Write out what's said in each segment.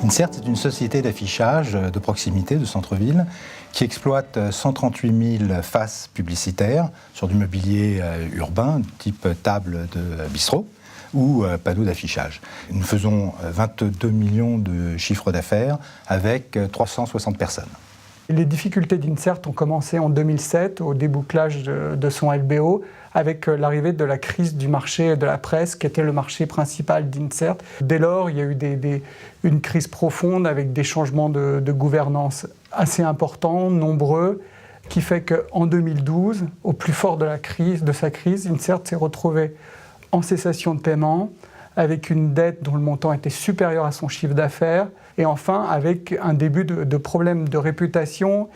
Insert est une société d'affichage de proximité de centre-ville qui exploite 138 000 faces publicitaires sur du mobilier urbain, type table de bistrot ou panneaux d'affichage. Nous faisons 22 millions de chiffres d'affaires avec 360 personnes. Les difficultés d'Insert ont commencé en 2007 au débouclage de son LBO avec l'arrivée de la crise du marché de la presse qui était le marché principal d'Insert. Dès lors, il y a eu une crise profonde avec des changements de gouvernance assez importants, nombreux, qui fait qu'en 2012, au plus fort de sa crise, Insert s'est retrouvé en cessation de paiement, avec une dette dont le montant était supérieur à son chiffre d'affaires, et enfin avec un début de problèmes de réputation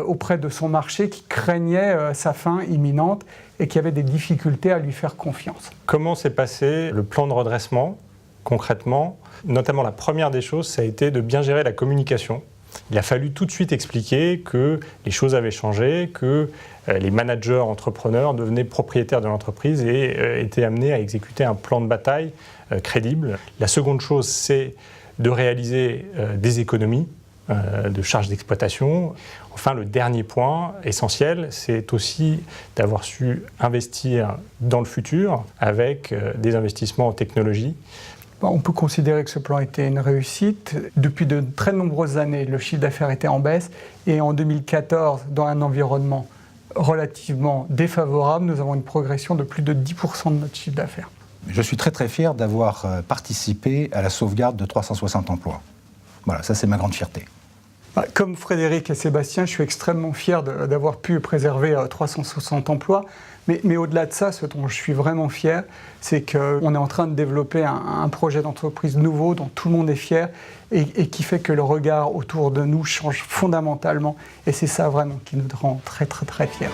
auprès de son marché qui craignait sa fin imminente et qui avait des difficultés à lui faire confiance. Comment s'est passé le plan de redressement concrètement? Notamment la première des choses, ça a été de bien gérer la communication. Il a fallu tout de suite expliquer que les choses avaient changé, que les managers entrepreneurs devenaient propriétaires de l'entreprise et étaient amenés à exécuter un plan de bataille crédible. La seconde chose, c'est de réaliser des économies de charges d'exploitation. Enfin, le dernier point essentiel, c'est aussi d'avoir su investir dans le futur avec des investissements en technologie. On peut considérer que ce plan était une réussite. Depuis de très nombreuses années, le chiffre d'affaires était en baisse. Et en 2014, dans un environnement relativement défavorable, nous avons une progression de plus de 10% de notre chiffre d'affaires. Je suis très très fier d'avoir participé à la sauvegarde de 360 emplois. Voilà, ça c'est ma grande fierté. Comme Frédéric et Sébastien, je suis extrêmement fier d'avoir pu préserver 360 emplois. Mais au-delà de ça, ce dont je suis vraiment fier, c'est qu'on est en train de développer un projet d'entreprise nouveau dont tout le monde est fier et qui fait que le regard autour de nous change fondamentalement. Et c'est ça vraiment qui nous rend très très très fiers.